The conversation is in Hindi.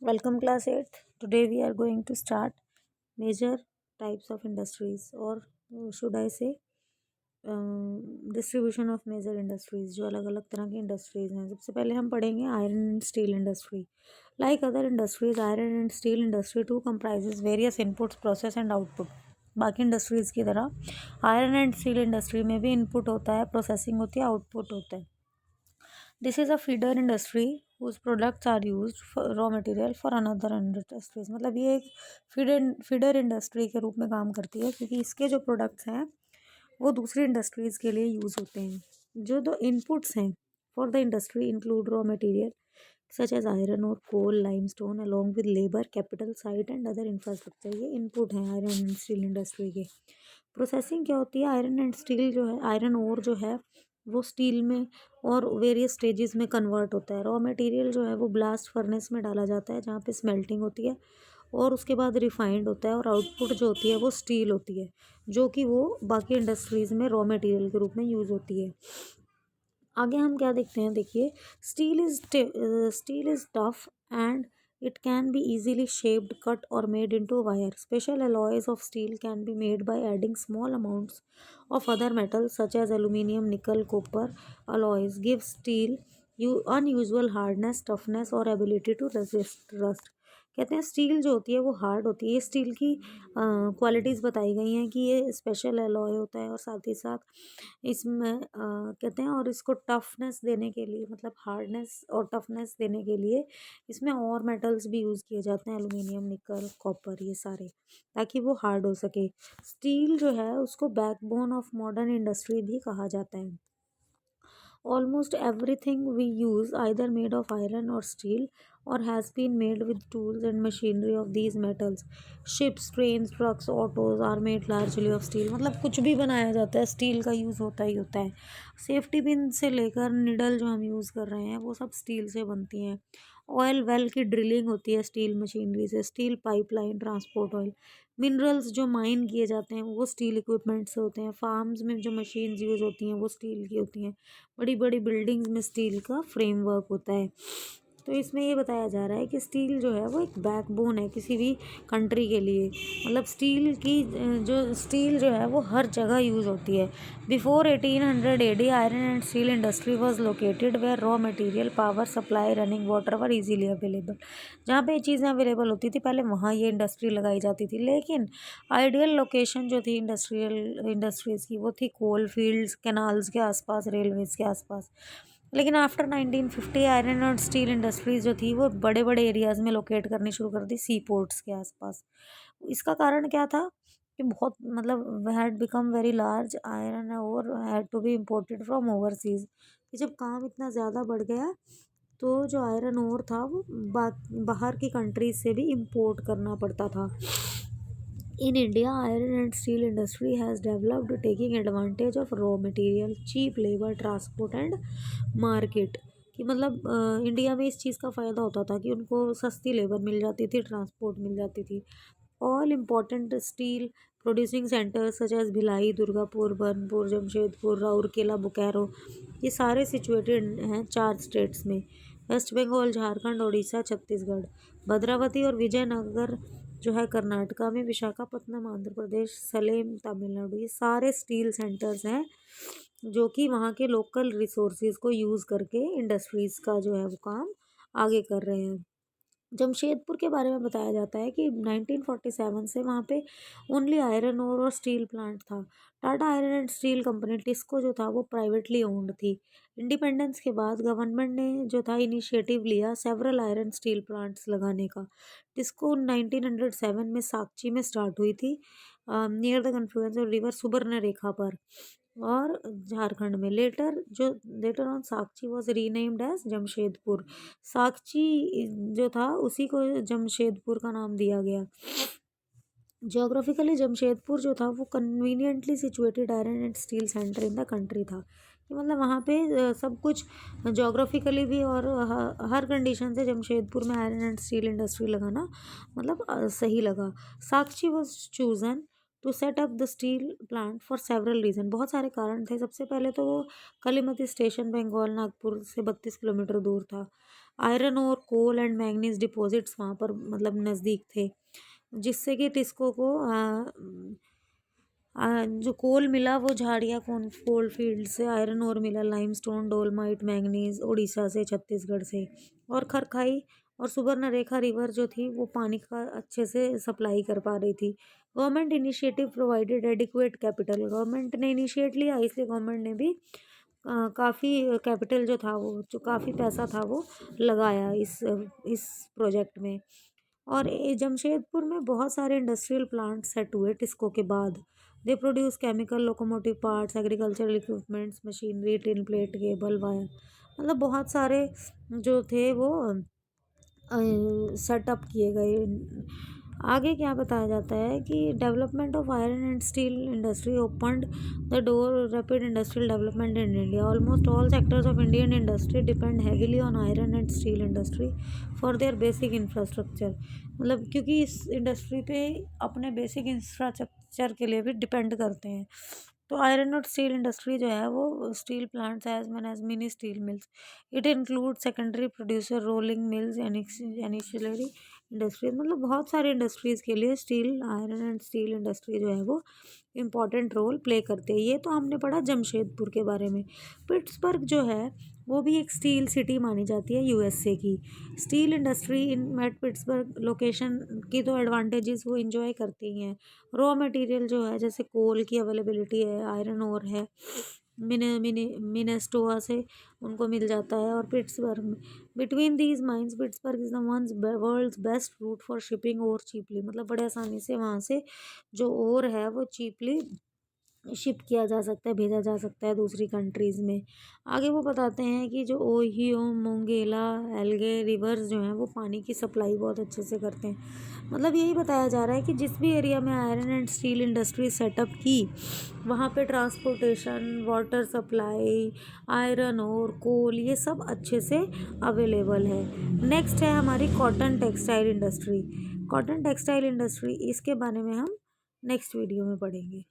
Welcome class 8th. Today we are going to start major types of industries or should I say distribution of major industries जो अलग अलग तरह की इंडस्ट्रीज हैं। सबसे पहले हम पढ़ेंगे iron and steel industry. Like other industries iron and steel industry to comprises various inputs process and output. बाकी इंडस्ट्रीज की तरह आयरन एंड स्टील इंडस्ट्री में भी इनपुट होता है, प्रोसेसिंग होती है, आउटपुट होता है। This is a feeder industry whose products are used for raw material for another industries। मतलब ये एक फीडर इंडस्ट्री के रूप में काम करती है क्योंकि इसके जो प्रोडक्ट्स हैं वो दूसरी इंडस्ट्रीज़ के लिए यूज़ होते हैं। जो दो इनपुट्स हैं for the industry include raw material such as iron और coal limestone along with labour capital site and other infrastructure. ये इनपुट हैं आयरन एंड स्टील इंडस्ट्री के। प्रोसेसिंग क्या होती है? आयरन एंड स्टील जो है, आयरन ओर जो है वो स्टील में और वेरियस स्टेजेस में कन्वर्ट होता है। रॉ मटेरियल जो है वो ब्लास्ट फर्नेस में डाला जाता है जहाँ पे स्मेल्टिंग होती है और उसके बाद रिफाइंड होता है और आउटपुट जो होती है वो स्टील होती है जो कि वो बाकी इंडस्ट्रीज़ में रॉ मटेरियल के रूप में यूज़ होती है। आगे हम क्या देखते हैं, देखिए steel is tough and it can be easily shaped, cut or made into wire. Special alloys of steel can be made by adding small amounts of other metals such as aluminum, nickel, copper. Alloys give steel unusual hardness, toughness or ability to resist rust। कहते हैं स्टील जो होती है वो हार्ड होती है। ये स्टील की क्वालिटीज़ बताई गई हैं कि ये स्पेशल एलॉय होता है और साथ ही साथ इसमें कहते हैं और इसको टफनेस देने के लिए, मतलब हार्डनेस और टफनेस देने के लिए इसमें और मेटल्स भी यूज़ किए जाते हैं, एलुमिनियम, निकल, कॉपर, ये सारे, ताकि वो हार्ड हो सके। स्टील जो है उसको बैकबोन ऑफ मॉडर्न इंडस्ट्री भी कहा जाता है। Almost everything we use either made of iron or steel or has been made with tools and machinery of these metals. Ships, trains, trucks, autos are made largely of steel। मतलब कुछ भी बनाया जाता है स्टील का यूज़ होता ही होता है। सेफ्टी पिन से लेकर निडल जो हम यूज़ कर रहे हैं वो सब स्टील से बनती हैं। ऑयल वेल की ड्रिलिंग होती है स्टील मशीनरी से। Steel pipeline transport oil. Minerals जो माइन किए जाते हैं वो स्टील इक्विपमेंट से होते हैं। फार्म्स में जो मशीन्स यूज़ होती हैं वो स्टील की होती हैं। बड़ी बड़ी बिल्डिंग्स में स्टील का फ्रेमवर्क होता है। तो इसमें ये बताया जा रहा है कि स्टील जो है वो एक बैकबोन है किसी भी कंट्री के लिए। मतलब स्टील की जो स्टील जो है वो हर जगह यूज़ होती है। Before 1800 AD iron and steel industry was located where raw material, power supply, running water were easily available. जहाँ पे ये चीज़ें अवेलेबल होती थी पहले वहाँ ये इंडस्ट्री लगाई जाती थी। लेकिन आइडियल लोकेशन जो थी इंडस्ट्रीज़ की वो थी कोल फील्ड्स, कैनाल्स के आसपास, रेलवेज़ के आसपास। लेकिन आफ्टर 1950 आयरन और स्टील इंडस्ट्रीज जो थी वो बड़े बड़े एरियाज़ में लोकेट करनी शुरू कर दी, सी पोर्ट्स के आसपास। इसका कारण क्या था कि बहुत, मतलब had become very large iron और had to be imported from overseas. कि जब काम इतना ज़्यादा बढ़ गया तो जो आयरन ओर था वो बाहर की कंट्रीज से भी इम्पोर्ट करना पड़ता था। In India, iron and steel industry has developed taking advantage of raw material, cheap labor, transport and market। कि मतलब इंडिया में इस चीज़ का फ़ायदा होता था कि उनको सस्ती लेबर मिल जाती थी, ट्रांसपोर्ट मिल जाती थी। All important steel producing centres such as Bhilai, Durgapur, Burnpur, Jamshedpur, Rourkela, Bokaro, ये सारे सिचुएटेड हैं 4 स्टेट्स में: वेस्ट बंगाल, झारखंड, उड़ीसा, छत्तीसगढ़। भद्रावती और विजयनगर जो है कर्नाटका में, विशाखापत्तनम आंध्र प्रदेश, सलेम तमिलनाडु, ये सारे स्टील सेंटर्स हैं जो कि वहाँ के लोकल रिसोर्सेज को यूज़ करके इंडस्ट्रीज़ का जो है वो काम आगे कर रहे हैं। जमशेदपुर के बारे में बताया जाता है कि 1947 से वहाँ पे ओनली आयरन ओर और स्टील प्लांट था। Tata iron and steel company TISCO जो था वो प्राइवेटली ओन्ड थी। इंडिपेंडेंस के बाद गवर्नमेंट ने जो था इनिशिएटिव लिया सेवरल आयरन स्टील प्लांट्स लगाने का। टिस्को 1907 में साकची में स्टार्ट हुई थी, near the confluence of river Subarnarekha पर, और झारखंड में। Later on Sakchi was renamed as Jamshedpur. Sakchi जो था उसी को जमशेदपुर का नाम दिया गया। जोग्राफिकली जमशेदपुर जो था वो conveniently situated iron and steel centre in the country था। कि मतलब वहाँ पे सब कुछ जोग्राफिकली भी और हर कंडीशन से जमशेदपुर में आयरन एंड स्टील इंडस्ट्री लगाना मतलब सही लगा। Sakchi was chosen to set up the steel plant for several reason. बहुत सारे कारण थे। सबसे पहले तो वो कलीमती स्टेशन बंगाल नागपुर से 32 किलोमीटर दूर था। आयरन और कोल एंड मैंगनीज डिपॉजिट्स वहाँ पर मतलब नज़दीक थे, जिससे कि टिस्को को जो कोल मिला वो झाड़िया कोल फील्ड से, आयरन और मिला लाइमस्टोन, डोलमाइट, मैंगनीज उड़ीसा से, छत्तीसगढ़ से, और खरखाई और सुबर्णरेखा रिवर जो थी वो पानी का अच्छे से सप्लाई कर पा रही थी। Government initiative provided adequate capital, government ने इनिशिएट लिया, इसलिए गवर्नमेंट ने भी काफ़ी कैपिटल जो था वो जो काफ़ी पैसा था वो लगाया इस प्रोजेक्ट में। और जमशेदपुर में बहुत सारे इंडस्ट्रियल प्लांट सेट हुए टिस्को के बाद। They produce chemical, locomotive parts, agricultural equipments, machinery, tin plate, cable, wire, मतलब बहुत सारे जो थे वो सेटअप किए गए। आगे क्या बताया जाता है कि development of iron and steel industry opened the door rapid industrial development in India. Almost all sectors of Indian industry depend heavily on iron and steel industry for their basic infrastructure, मतलब क्योंकि इस इंडस्ट्री पे अपने बेसिक इंफ्रास्ट्रक्चर के लिए भी डिपेंड करते हैं। तो आयरन और स्टील इंडस्ट्री जो है वो steel plants as well as mini steel mills, it include secondary producer, rolling mills, ancillary industries, मतलब बहुत सारे इंडस्ट्रीज़ के लिए steel, iron and steel industry जो है वो इम्पॉर्टेंट रोल प्ले करते हैं। ये तो हमने पढ़ा जमशेदपुर के बारे में। पिट्सबर्ग जो है वो भी एक स्टील सिटी मानी जाती है यूएसए की। Steel industry in at Pittsburgh location की तो एडवांटेजेस वो इंजॉय करती हैं। रॉ मटेरियल जो है जैसे कोल की अवेलेबिलिटी है, आयरन ओर है, मिनेस्टोआ से उनको मिल जाता है। और पिट्सबर्ग में between these mines Pittsburgh is the ones world's best route for shipping और चीपली, मतलब बड़े आसानी से वहाँ से जो और है वो चीपली शिप किया जा सकता है, भेजा जा सकता है दूसरी कंट्रीज़ में। आगे वो बताते हैं कि जो ओहियो, मोंगेला, एल्गे रिवर्स जो हैं वो पानी की सप्लाई बहुत अच्छे से करते हैं। मतलब यही बताया जा रहा है कि जिस भी एरिया में iron and steel industry setup की वहाँ पे ट्रांसपोर्टेशन, वाटर सप्लाई, आयरन और कोल ये सब अच्छे से अवेलेबल है। नेक्स्ट है हमारी cotton textile industry. Cotton textile industry इसके बारे में हम नेक्स्ट वीडियो में पढ़ेंगे।